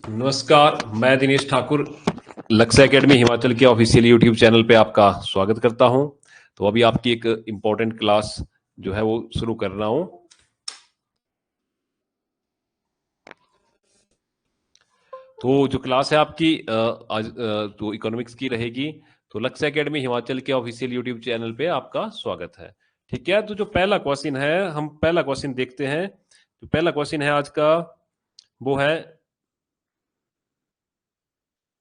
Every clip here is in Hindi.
नमस्कार, मैं दिनेश ठाकुर लक्ष्य एकेडमी हिमाचल के ऑफिशियल यूट्यूब चैनल पे आपका स्वागत करता हूं। तो अभी आपकी एक इम्पोर्टेंट क्लास जो है वो शुरू कर रहा हूं। तो जो क्लास है आपकी आज तो इकोनॉमिक्स की रहेगी। तो लक्ष्य एकेडमी हिमाचल के ऑफिशियल यूट्यूब चैनल पे आपका स्वागत है। ठीक है, तो जो पहला क्वेश्चन है, हम पहला क्वेश्चन देखते हैं। जो पहला क्वेश्चन है आज का वो है,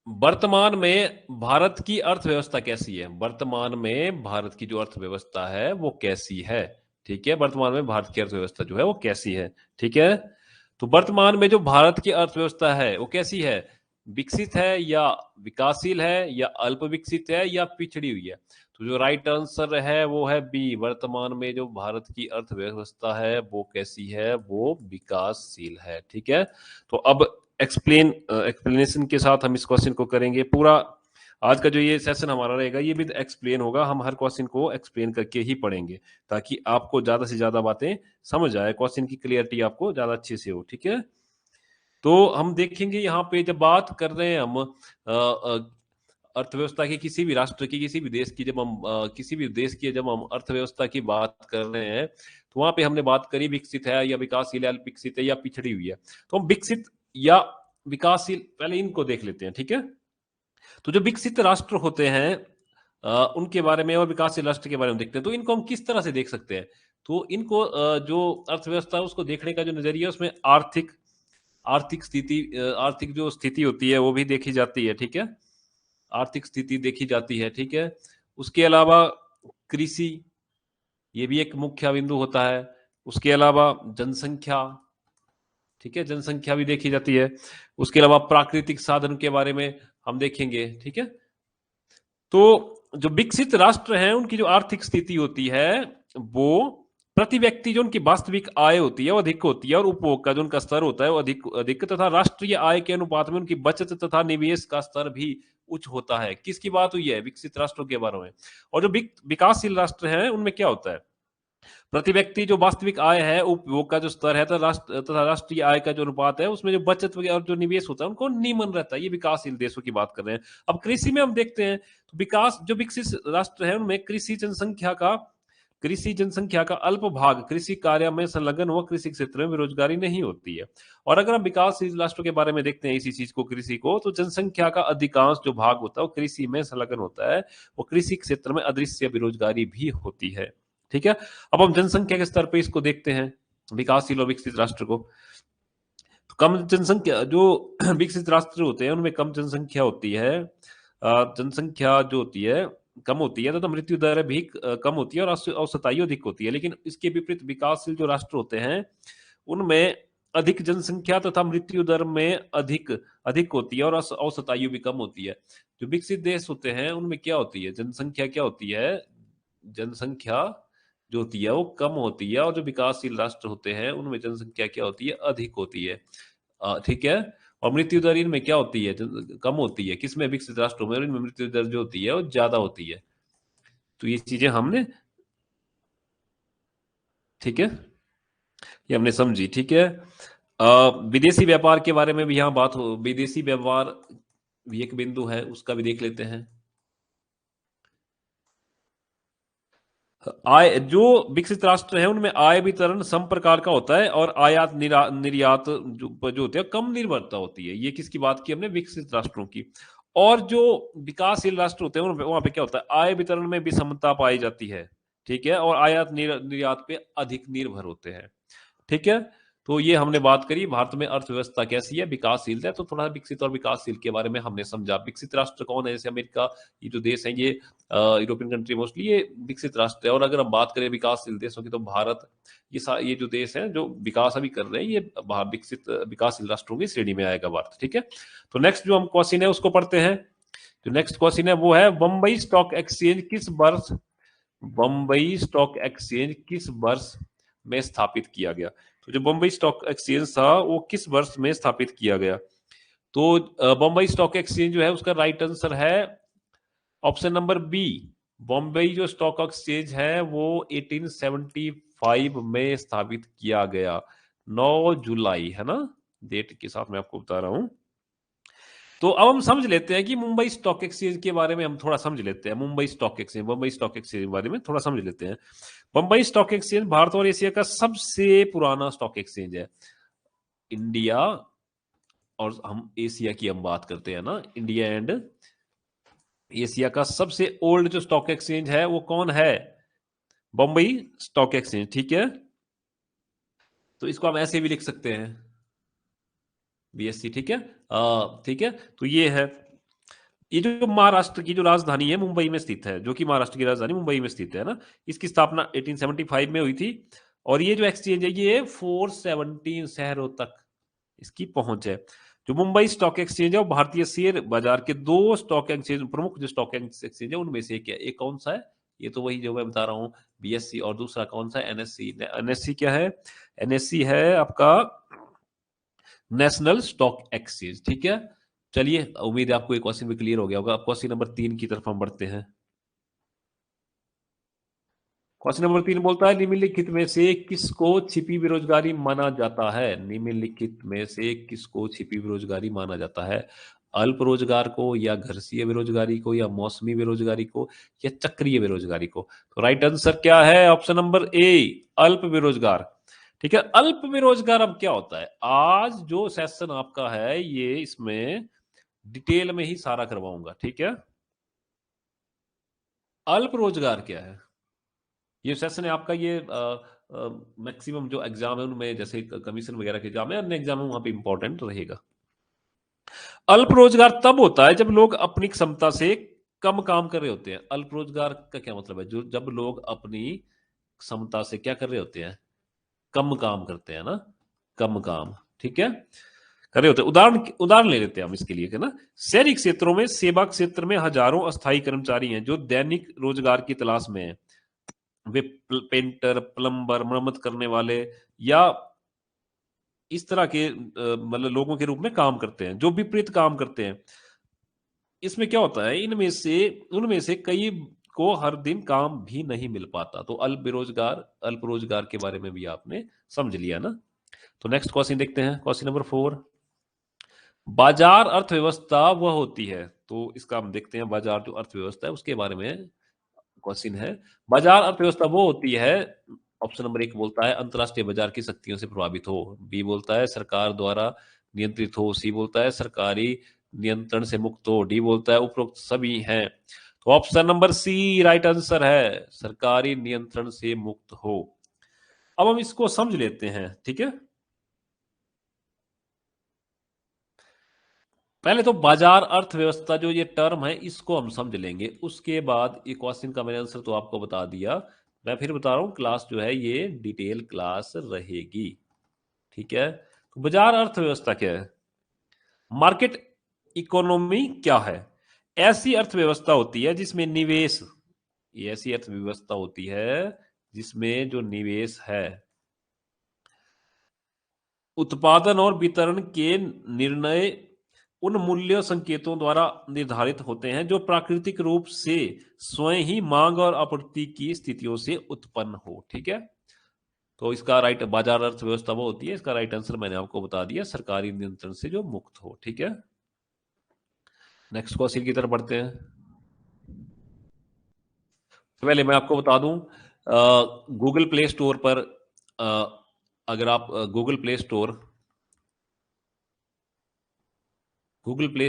वर्तमान में भारत की अर्थव्यवस्था कैसी है। वर्तमान में भारत की जो अर्थव्यवस्था है वो कैसी है। ठीक है, वर्तमान में भारत की अर्थव्यवस्था जो है वो कैसी है। ठीक है, तो वर्तमान में जो भारत की अर्थव्यवस्था है वो कैसी है, विकसित है या विकासशील है या अल्प विकसित है या पिछड़ी हुई है। तो जो राइट आंसर है वो है बी। वर्तमान में जो भारत की अर्थव्यवस्था है वो कैसी है, वो विकासशील है। ठीक है, तो अब एक्सप्लेनेशन के साथ हम इस क्वेश्चन को करेंगे पूरा। आज का जो ये सेशन हमारा रहेगा ये भी एक्सप्लेन होगा, हम हर क्वेश्चन को एक्सप्लेन करके ही पढ़ेंगे ताकि आपको ज्यादा से ज्यादा बातें समझ आए, क्वेश्चन की क्लियरिटी आपको ज्यादा अच्छे से हो। ठीक है, तो हम देखेंगे यहाँ पे जब बात कर रहे हैं हम अर्थव्यवस्था की, किसी भी राष्ट्र की, किसी भी देश की, जब हम किसी भी देश की जब हम अर्थव्यवस्था की बात कर रहे हैं तो वहां पे हमने बात करी विकसित है या विकासशील है, विकसित है या पिछड़ी हुई है। तो हम विकसित या विकासशील पहले इनको देख लेते हैं। ठीक है, तो जो विकसित राष्ट्र होते हैं उनके बारे में और विकासशील राष्ट्र के बारे में देखते हैं। तो इनको हम किस तरह से देख सकते हैं, तो इनको जो अर्थव्यवस्था है उसको देखने का जो नजरिया है उसमें आर्थिक आर्थिक स्थिति आर्थिक जो स्थिति होती है वो भी देखी जाती है। ठीक है, आर्थिक स्थिति देखी जाती है। ठीक है, उसके अलावा कृषि, ये भी एक मुख्य बिंदु होता है। उसके अलावा जनसंख्या, ठीक है, जनसंख्या भी देखी जाती है। उसके अलावा प्राकृतिक साधन के बारे में हम देखेंगे। ठीक है, तो जो विकसित राष्ट्र हैं उनकी जो आर्थिक स्थिति होती है वो प्रति व्यक्ति जो उनकी वास्तविक आय होती है वो अधिक होती है और उपभोग का जो उनका स्तर होता है वो अधिक अधिक तथा राष्ट्रीय आय के अनुपात में उनकी बचत तथा निवेश का स्तर भी उच्च होता है। किसकी बात हुई है, विकसित राष्ट्रों के बारे में। और जो विकासशील राष्ट्र हैं उनमें क्या होता है, प्रति व्यक्ति जो वास्तविक आय है, उपभोग का जो स्तर है तथा राष्ट्रीय आय का जो अनुपात है उसमें जो बचत और जो निवेश होता है उनको नियमन रहता है। ये विकासशील देशों की बात कर रहे हैं। अब कृषि में हम देखते हैं तो विकास जो विकसित राष्ट्र है उनमें कृषि जनसंख्या का अल्प भाग कृषि कार्य में संलग्न व कृषि क्षेत्र में बेरोजगारी नहीं होती है। और अगर हम विकासशील राष्ट्रों के बारे में देखते हैं इसी चीज को, कृषि को, तो जनसंख्या का अधिकांश जो भाग होता है वो कृषि में संलग्न होता है, वो कृषि क्षेत्र में अदृश्य बेरोजगारी भी होती है। ठीक है, अब हम जनसंख्या के स्तर पे इसको देखते हैं, विकासशील और विकसित राष्ट्र को। तो कम जनसंख्या जो विकसित राष्ट्र होते हैं उनमें कम जनसंख्या होती है, जनसंख्या जो होती है कम होती है, तो मृत्यु दर भी कम होती है और औसत आयु अधिक होती है। लेकिन इसके विपरीत विकासशील जो राष्ट्र होते हैं उनमें अधिक जनसंख्या तथा मृत्यु दर में अधिक अधिक होती है और औसत आयु भी कम होती है। जो विकसित देश होते हैं उनमें क्या होती है, जनसंख्या क्या होती है, जनसंख्या जो होती है वो कम होती है और जो विकासशील राष्ट्र होते हैं उनमें जनसंख्या क्या होती है, अधिक होती है। ठीक है, और मृत्यु दर इनमें क्या होती है, कम होती है। किसमें, विकसित राष्ट्रों में, और इनमें मृत्यु दर जो होती है वो ज्यादा होती है। तो ये चीजें हमने, ठीक है, ये हमने समझी। ठीक है, विदेशी व्यापार के बारे में भी यहाँ बात हो, विदेशी व्यापार भी एक बिंदु है, उसका भी देख लेते हैं। आय जो विकसित राष्ट्र है उनमें आय वितरण सम प्रकार का होता है और आयात निर्यात जो होते हैं कम निर्भरता होती है। ये किसकी बात की हमने, विकसित राष्ट्रों की। और जो विकासशील राष्ट्र होते हैं वहां पे क्या होता है, आय वितरण में विषमता पाई जाती है। ठीक है, और आयात निर्यात पे अधिक निर्भर होते हैं। ठीक है, तो ये हमने बात करी भारत में अर्थव्यवस्था कैसी है, विकासशील है। तो थोड़ा विकसित और विकासशील के बारे में हमने समझा। विकसित राष्ट्र कौन है, जैसे अमेरिका, ये जो देश है ये यूरोपियन कंट्री मोस्टली ये विकसित राष्ट्र है। और अगर हम बात करें विकासशील देशों की तो भारत, ये जो देश है जो विकास अभी कर रहे हैं ये विकसित विकासशील राष्ट्रों की श्रेणी में आएगा भारत। ठीक है, तो नेक्स्ट जो हम क्वेश्चन है उसको पढ़ते हैं। जो नेक्स्ट क्वेश्चन है वो है, बम्बई स्टॉक एक्सचेंज किस वर्ष, बम्बई स्टॉक एक्सचेंज किस वर्ष में स्थापित किया गया। तो जो बम्बई स्टॉक एक्सचेंज था वो किस वर्ष में स्थापित किया गया। तो बम्बई स्टॉक एक्सचेंज जो है उसका राइट आंसर है ऑप्शन नंबर बी। बॉम्बे जो स्टॉक एक्सचेंज है वो 1875 में स्थापित किया गया, 9 जुलाई, है ना, डेट के साथ मैं आपको बता रहा हूं। तो अब हम समझ लेते हैं कि मुंबई स्टॉक एक्सचेंज के बारे में हम थोड़ा समझ लेते हैं। Mumbai stock exchange, Bombay stock exchange के बारे में थोड़ा समझ लेते हैं। बम्बई स्टॉक एक्सचेंज भारत और एशिया का सबसे पुराना स्टॉक एक्सचेंज है। इंडिया और हम एशिया की हम बात करते हैं ना, इंडिया एंड एशिया का सबसे ओल्ड जो स्टॉक एक्सचेंज है वो कौन है? बम्बई स्टॉक एक्सचेंज, ठीक है। तो इसको हम ऐसे भी लिख सकते हैं, बीएससी, ठीक है। ठीक है, तो ये है, ये जो महाराष्ट्र की जो राजधानी है मुंबई में स्थित है, जो कि महाराष्ट्र की राजधानी मुंबई में स्थित है ना। इसकी स्थापना 1875 में हुई थी और ये जो एक्सचेंज है ये 417 शहरों तक इसकी पहुंच है। जो मुंबई स्टॉक एक्सचेंज है वो भारतीय शेयर बाजार के दो स्टॉक एक्सचेंज, प्रमुख जो स्टॉक एक्सचेंज है उनमें से एक है। एक कौन सा है? ये तो वही जो मैं बता रहा हूँ, बीएससी। और दूसरा कौन सा है? एनएससी। एनएससी क्या है? एनएससी है आपका नेशनल स्टॉक एक्सचेंज, ठीक है। चलिए, उम्मीद है आपको एक क्वेश्चन भी क्लियर हो गया होगा। क्वेश्चन नंबर 3 की तरफ हम बढ़ते हैं। क्वेश्चन नंबर 3 बोलता है निम्नलिखित में से किसको छिपी बेरोजगारी माना जाता है? निम्नलिखित में से किसको छिपी बेरोजगारी माना जाता है? अल्प रोजगार को, या घरसीय बेरोजगारी को, या मौसमी बेरोजगारी को, या चक्रीय बेरोजगारी को? तो राइट आंसर क्या है? ऑप्शन नंबर ए, अल्प बेरोजगार। ठीक है, अल्प बेरोजगार अब क्या होता है? आज जो सेशन आपका है ये इसमें डिटेल में ही सारा करवाऊंगा, ठीक है। अल्प रोजगार क्या है? ये सेशन है आपका, ये मैक्सिमम जो एग्जाम है उनमें, जैसे कमीशन वगैरह के एग्जाम है, अन्य एग्जाम है, वहां पे इंपॉर्टेंट रहेगा। अल्प रोजगार तब होता है जब लोग अपनी क्षमता से कम काम कर रहे होते हैं। अल्प रोजगार का क्या मतलब है? जो जब लोग अपनी क्षमता से क्या कर रहे होते हैं? कम काम करते हैं ना, कम काम, ठीक है, कर रहे होते हैं। उदाहरण उदाहरण ले लेते हैं हम इसके लिए, है ना। शहरी क्षेत्रों में, सेवा क्षेत्र में हजारों अस्थायी कर्मचारी हैं जो दैनिक रोजगार की तलाश में हैं। वे पेंटर, प्लम्बर, मरम्मत करने वाले या इस तरह के मतलब लोगों के रूप में काम करते हैं, जो विपरीत काम करते हैं। इसमें क्या होता है, इनमें से उनमें से कई को हर दिन काम भी नहीं मिल पाता। तो अल्प रोजगार के बारे में भी आपने समझ लिया ना। तो नेक्स्ट क्वेश्चन देखते हैं, क्वेश्चन नंबर 4। बाजार अर्थव्यवस्था वह होती है, तो इसका हम देखते हैं, बाजार जो अर्थव्यवस्था है उसके बारे में क्वेश्चन है। बाजार अर्थव्यवस्था वो होती है, ऑप्शन नंबर 1 बोलता है अंतरराष्ट्रीय बाजार की शक्तियों से प्रभावित हो। बी बोलता है सरकार द्वारा नियंत्रित हो। सी बोलता है सरकारी नियंत्रण से मुक्त हो। डी बोलता है उपरोक्त सभी हैं। तो option number C right answer है, सरकारी नियंत्रण से मुक्त हो। अब हम इसको समझ लेते हैं, ठीक है। पहले तो बाजार अर्थव्यवस्था जो ये टर्म है इसको हम समझ लेंगे, उसके बाद ये क्वेश्चन का मैंने आंसर तो आपको बता दिया। मैं फिर बता रहा हूं, क्लास जो है ये डिटेल क्लास रहेगी, ठीक है। तो बाजार अर्थव्यवस्था क्या है? मार्केट इकोनॉमी क्या है? ऐसी अर्थव्यवस्था होती है जिसमें निवेश, ये ऐसी अर्थव्यवस्था होती है जिसमें जो निवेश है, उत्पादन और वितरण के निर्णय उन मूल्य संकेतों द्वारा निर्धारित होते हैं जो प्राकृतिक रूप से स्वयं ही मांग और आपूर्ति की स्थितियों से उत्पन्न हो, ठीक है। तो इसका राइट, बाजार अर्थव्यवस्था वो होती है, इसका राइट आंसर मैंने आपको बता दिया, सरकारी नियंत्रण से जो मुक्त हो, ठीक है। नेक्स्ट क्वेश्चन की तरफ बढ़ते हैं। तो पहले मैं आपको बता दूं, गूगल प्ले स्टोर पर अ, अगर आप गूगल प्ले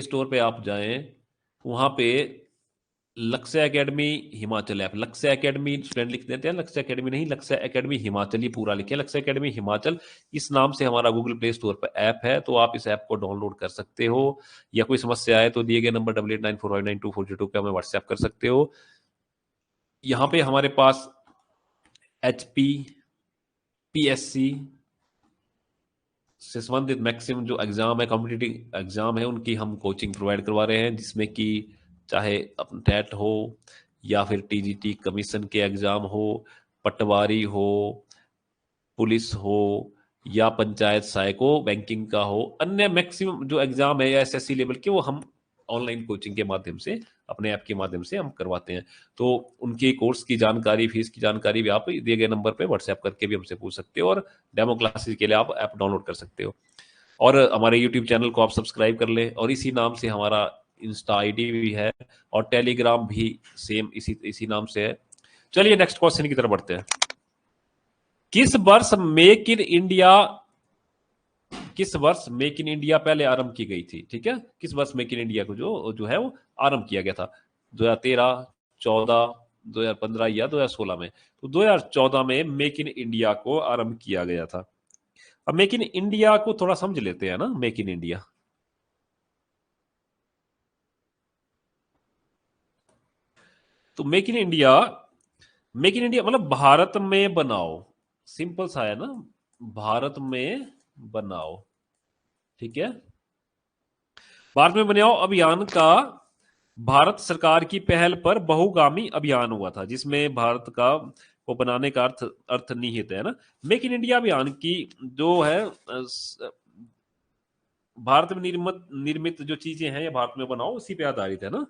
स्टोर पे आप जाएं, वहां पे लक्ष्य एकेडमी हिमाचल ऐप, लक्ष्य एकेडमी स्टूडेंट लिख देते हैं, लक्ष्य एकेडमी नहीं, लक्ष्य एकेडमी हिमाचल, ही पूरा लिखे, लक्ष्य एकेडमी हिमाचल, इस नाम से हमारा गूगल प्ले स्टोर पर ऐप है। तो आप इस ऐप को डाउनलोड कर सकते हो, या कोई समस्या आए तो दिए गए नंबर 8894592402 पे हमें व्हाट्सएप कर सकते हो। यहाँ पे हमारे पास एचपी, पीएससी से संबंधित मैक्सिमम जो एग्जाम है, कॉम्पिटिटिव एग्जाम है, उनकी हम कोचिंग प्रोवाइड करवा रहे हैं, जिसमें कि चाहे टेट हो, या फिर टीजीटी कमीशन के एग्जाम हो, पटवारी हो, पुलिस हो, या पंचायत सहायक हो, बैंकिंग का हो, अन्य मैक्सिमम जो एग्जाम है या एसएससी लेवल के, वो हम ऑनलाइन कोचिंग के माध्यम से, अपने ऐप के माध्यम से हम करवाते हैं। तो उनके कोर्स की जानकारी, फीस की जानकारी भी आप दिए गए नंबर पे व्हाट्सएप करके भी हमसे पूछ सकते हो, और डेमो क्लासेस के लिए आप ऐप डाउनलोड कर सकते हो। और हमारे यूट्यूब चैनल को आप सब्सक्राइब कर लें, और इसी नाम से हमारा इंस्टा आईडी भी है, और टेलीग्राम भी सेम इसी नाम से है। चलिए नेक्स्ट क्वेश्चन की तरफ बढ़ते हैं। किस वर्ष मेक इन इंडिया पहले आरंभ की गई थी? ठीक है, किस वर्ष मेक इन इंडिया को जो जो है वो आरंभ किया गया था? 2013, 14, 2015 या 2016 में? तो 2014 में मेक इन इंडिया को आरंभ किया गया था। अब मेक इन इंडिया को थोड़ा समझ लेते हैं ना। मेक इन इंडिया, तो मेक इन इंडिया मतलब भारत में बनाओ, सिंपल सा है ना, भारत में बनाओ। ठीक है, भारत में बनाओ अभियान का भारत सरकार की पहल पर बहुगामी अभियान हुआ था, जिसमें भारत का वो बनाने का अर्थ निहित है ना। मेक इन इंडिया अभियान की जो है भारत में निर्मित जो चीजें हैं, ये भारत में बनाओ, उसी पे आधारित है ना।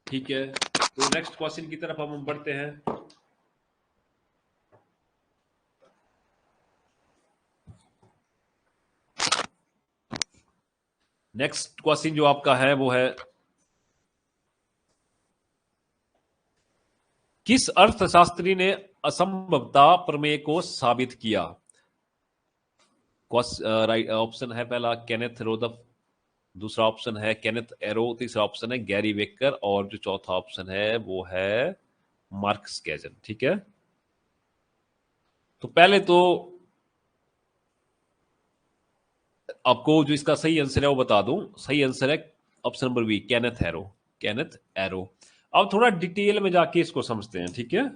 ठीक है, तो नेक्स्ट क्वेश्चन की तरफ हम बढ़ते हैं। नेक्स्ट क्वेश्चन जो आपका है वो है, किस अर्थशास्त्री ने असंभवता प्रमेय को साबित किया? राइट ऑप्शन है पहला केनेथ रोदफ, दूसरा ऑप्शन है केनेथ एरो, तीसरा ऑप्शन है गैरी वेकर, और जो चौथा ऑप्शन है वो है मार्कस गैजन। ठीक है, तो पहले तो आपको जो इसका सही आंसर है वो बता दूं। सही आंसर है option number B, Kenneth Arrow. Kenneth Arrow. अब थोड़ा डिटेल में जाके इसको समझते हैं। ठीक है,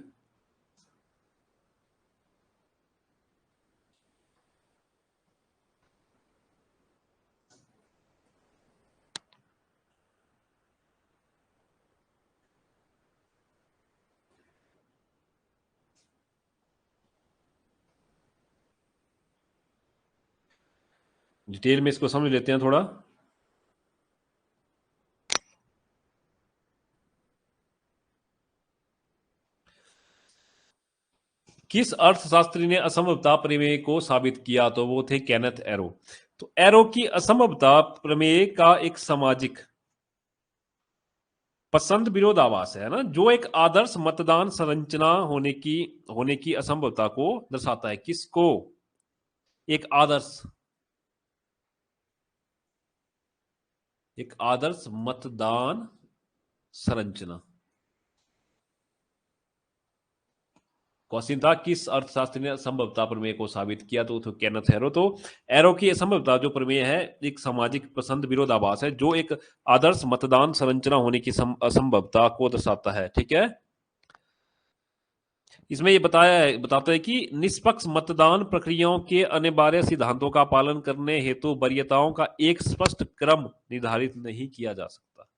डिटेल में इसको समझ लेते हैं थोड़ा। किस अर्थशास्त्री ने असंभवता प्रमेय को साबित किया? तो वो थे केनेथ एरो। तो एरो की असंभवता प्रमेय का एक सामाजिक पसंद विरोधाभास है ना, जो एक आदर्श मतदान संरचना होने की असंभवता को दर्शाता है। किसको? एक आदर्श मतदान संरचना। क्वेश्चन था किस अर्थशास्त्री ने असंभवता प्रमेय को साबित किया? तो केनेथ एरो। तो एरो की असंभवता जो प्रमेय है एक सामाजिक पसंद विरोधाभास है, जो एक आदर्श मतदान संरचना होने की असंभवता को दर्शाता है। ठीक है, इसमें ये बताता है कि निष्पक्ष मतदान प्रक्रियाओं के अनिवार्य सिद्धांतों का पालन करने हेतु वरीयताओं का एक स्पष्ट क्रम निर्धारित नहीं किया जा सकता।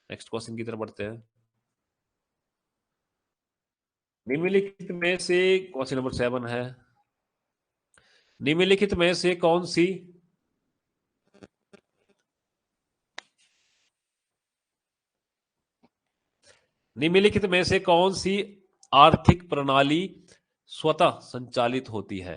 नेक्स्ट क्वेश्चन की तरफ बढ़ते हैं। निम्नलिखित में से क्वेश्चन नंबर 7 है, निम्नलिखित में से कौन सी निम्नलिखित में से कौन सी आर्थिक प्रणाली स्वतः संचालित होती है?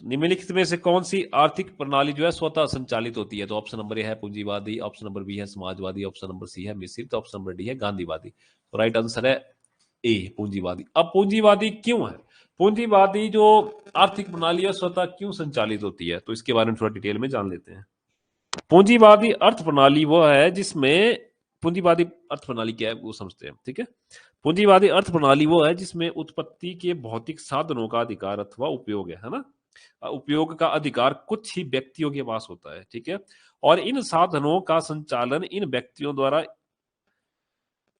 निम्नलिखित में से कौन सी आर्थिक प्रणाली जो है स्वतः संचालित होती है? तो ऑप्शन नंबर ए है पूंजीवादी, ऑप्शन नंबर बी है समाजवादी, ऑप्शन नंबर सी है मिश्रित, ऑप्शन नंबर डी है गांधीवादी। तो राइट आंसर है ए, पूंजीवादी। अब पूंजीवादी क्यों है? पूंजीवादी जो आर्थिक प्रणाली है स्वतः क्यों संचालित होती है, तो इसके बारे में थोड़ा डिटेल में जान लेते हैं। पूंजीवादी अर्थ प्रणाली वो है जिसमें, पूंजीवादी अर्थ प्रणाली क्या है वो समझते हैं। ठीक है, पूंजीवादी अर्थ प्रणाली वो है जिसमें उत्पत्ति के भौतिक साधनों का अधिकार अथवा उपयोग है ना। उपयोग का अधिकार कुछ ही व्यक्तियों के पास होता है। ठीक है, और इन साधनों का संचालन इन व्यक्तियों द्वारा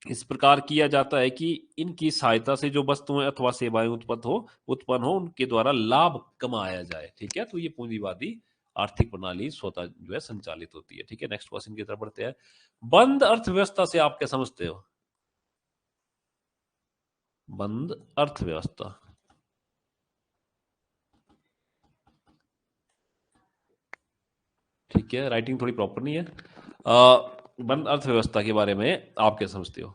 इस प्रकार किया जाता है कि इनकी सहायता से जो वस्तुएं अथवा सेवाएं उत्पन्न हो उनके द्वारा लाभ कमाया जाए। ठीक है, तो ये पूंजीवादी आर्थिक प्रणाली स्वतः जो है संचालित होती है। ठीक है, नेक्स्ट क्वेश्चन की तरफ बढ़ते हैं। बंद अर्थव्यवस्था से आप क्या समझते हो? बंद अर्थव्यवस्था, ठीक है, राइटिंग थोड़ी प्रॉपर नहीं है। बंद अर्थव्यवस्था के बारे में आप क्या समझते हो?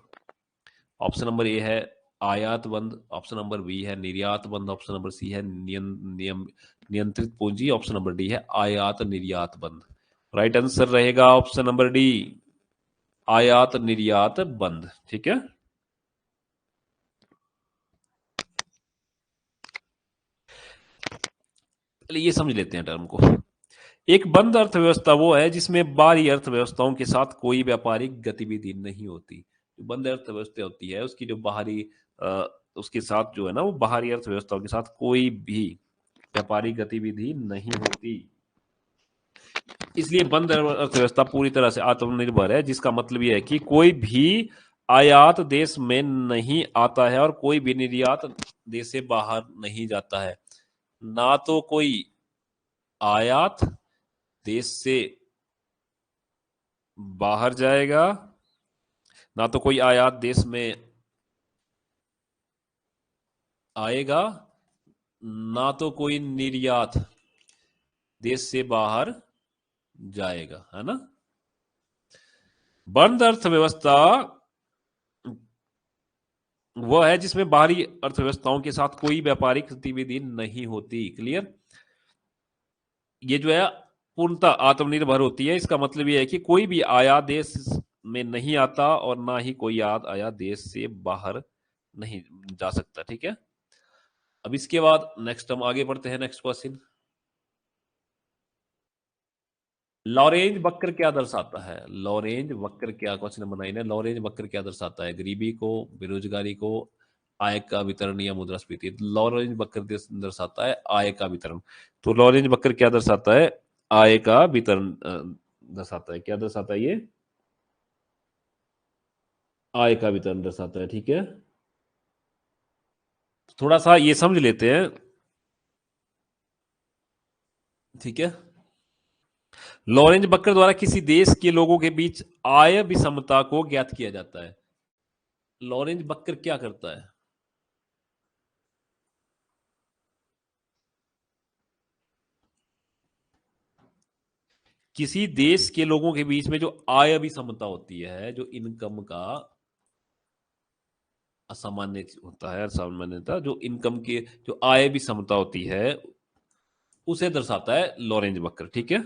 ऑप्शन नंबर ए है आयात बंद, ऑप्शन नंबर बी है निर्यात बंद, ऑप्शन नंबर सी है नियंत्रित पूंजी, ऑप्शन नंबर डी है आयात निर्यात बंद। राइट आंसर रहेगा ऑप्शन नंबर डी, आयात निर्यात बंद। ठीक है, चलिए ये समझ लेते हैं टर्म को। एक बंद अर्थव्यवस्था वो है जिसमें बाहरी अर्थव्यवस्थाओं के साथ कोई व्यापारिक गतिविधि नहीं होती। जो बंद अर्थव्यवस्था होती है उसकी जो बाहरी उसके साथ जो है ना, वो बाहरी अर्थव्यवस्थाओं के साथ कोई भी व्यापारिक गतिविधि नहीं होती। इसलिए बंद अर्थव्यवस्था पूरी तरह से आत्मनिर्भर है, जिसका मतलब यह है कि कोई भी आयात देश में नहीं आता है और कोई भी निर्यात देश से बाहर नहीं जाता है। ना तो कोई आयात देश से बाहर जाएगा, ना तो कोई आयात देश में आएगा, ना तो कोई निर्यात देश से बाहर जाएगा, है ना। बंद अर्थव्यवस्था वह है जिसमें बाहरी अर्थव्यवस्थाओं के साथ कोई व्यापारिक गतिविधि नहीं होती। क्लियर, ये जो है पूर्णतः आत्मनिर्भर होती है। इसका मतलब ये है कि कोई भी आयात देश में नहीं आता और ना ही कोई आयात देश से बाहर नहीं जा सकता। ठीक है, अब इसके बाद नेक्स्ट हम आगे बढ़ते हैं। नेक्स्ट क्वेश्चन, लॉरेंज वक्र क्या दर्शाता है? लॉरेंज वक्र क्या, क्वेश्चन नंबर 9 है, लॉरेंज वक्र क्या दर्शाता है? गरीबी को, बेरोजगारी को, आय का वितरण या मुद्रास्फीति? लॉरेंज वक्र दर्शाता है आय का वितरण। तो लॉरेंज वक्र क्या दर्शाता है? आय का वितरण दर्शाता है। क्या दर्शाता है ये? आय का वितरण दर्शाता है। ठीक है, थोड़ा सा ये समझ लेते हैं। ठीक है, लॉरेंज वक्र द्वारा किसी देश के लोगों के बीच आय विषमता को ज्ञात किया जाता है। लॉरेंज वक्र क्या करता है? किसी देश के लोगों के बीच में जो आय विषमता होती है, जो इनकम का असामान्य होता है, असामान्यता, जो इनकम के जो आय विषमता होती है उसे दर्शाता है लॉरेंज वक्र। ठीक है,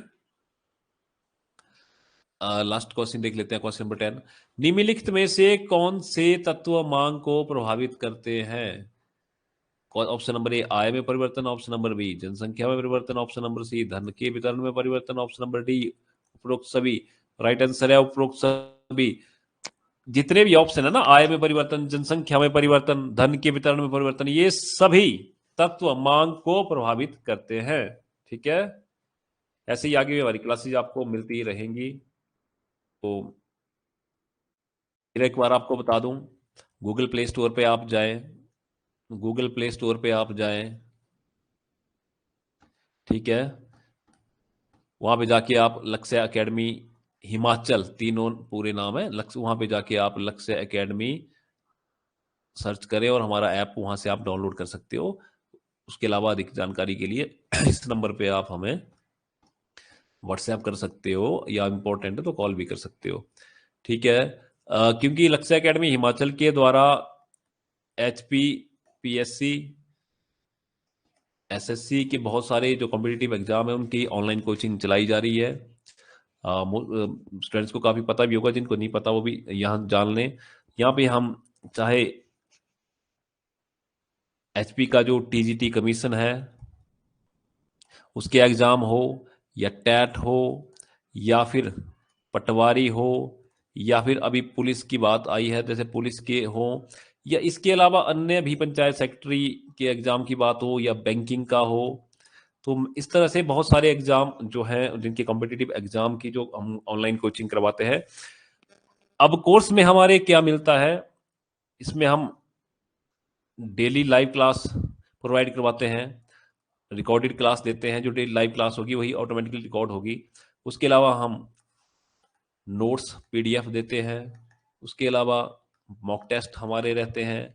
लास्ट क्वेश्चन देख लेते हैं, क्वेश्चन नंबर 10। निम्नलिखित में से कौन से तत्व मांग को प्रभावित करते हैं? ऑप्शन नंबर ए आय में परिवर्तन, ऑप्शन नंबर बी जनसंख्या में परिवर्तन, ऑप्शन नंबर सी धन के वितरण में परिवर्तन, ऑप्शन नंबर डी उपरोक्त सभी। राइट आंसर है उपरोक्त सभी। जितने भी ऑप्शन है ना, आय में परिवर्तन, जनसंख्या में परिवर्तन, धन के वितरण में परिवर्तन, ये सभी तत्व मांग को प्रभावित करते हैं। ठीक है, ऐसे ही आगे हमारी क्लासेज आपको मिलती रहेंगी। तो फिर एक बार आपको बता दूं, गूगल प्ले स्टोर पे आप जाएं, गूगल प्ले स्टोर पे आप जाएं। ठीक है, वहां पे जाके आप लक्ष्य एकेडमी हिमाचल, तीनों पूरे नाम है लक्ष्य, वहां पे जाके आप लक्ष्य एकेडमी सर्च करें और हमारा ऐप वहां से आप डाउनलोड कर सकते हो। उसके अलावा अधिक जानकारी के लिए इस नंबर पे आप हमें व्हाट्सएप कर सकते हो, या इंपॉर्टेंट है तो कॉल भी कर सकते हो। ठीक है, क्योंकि लक्ष्य एकेडमी हिमाचल के द्वारा HP, PSC, SSC के बहुत सारे जो कॉम्पिटिटिव एग्जाम है उनकी ऑनलाइन कोचिंग चलाई जा रही है। स्टूडेंट्स को काफ़ी पता भी होगा, जिनको नहीं पता वो भी यहाँ जान लें। यहाँ पे हम चाहे HP का जो TGT कमीशन है उसके एग्ज़ाम हो, या टैट हो, या फिर पटवारी हो, या फिर अभी पुलिस की बात आई है जैसे पुलिस के हो, या इसके अलावा अन्य भी पंचायत सेक्रेटरी के एग्ज़ाम की बात हो, या बैंकिंग का हो, तो इस तरह से बहुत सारे एग्ज़ाम जो हैं जिनके कॉम्पिटिटिव एग्ज़ाम की जो हम ऑनलाइन कोचिंग करवाते हैं। अब कोर्स में हमारे क्या मिलता है, इसमें हम डेली लाइव क्लास प्रोवाइड करवाते हैं, रिकॉर्डेड क्लास देते हैं, जो डेली लाइव क्लास होगी वही ऑटोमेटिकली रिकॉर्ड होगी। उसके अलावा हम नोट्स PDF देते हैं, उसके अलावा मॉक टेस्ट हमारे रहते हैं।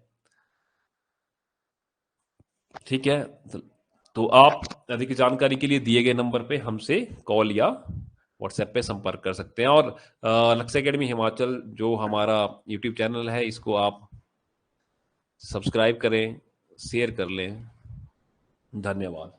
ठीक है, तो आप अधिक जानकारी के लिए दिए गए नंबर पे हमसे कॉल या व्हाट्सएप पे संपर्क कर सकते हैं। और लक्ष्य एकेडमी हिमाचल जो हमारा यूट्यूब चैनल है, इसको आप सब्सक्राइब करें, शेयर कर लें। धन्यवाद।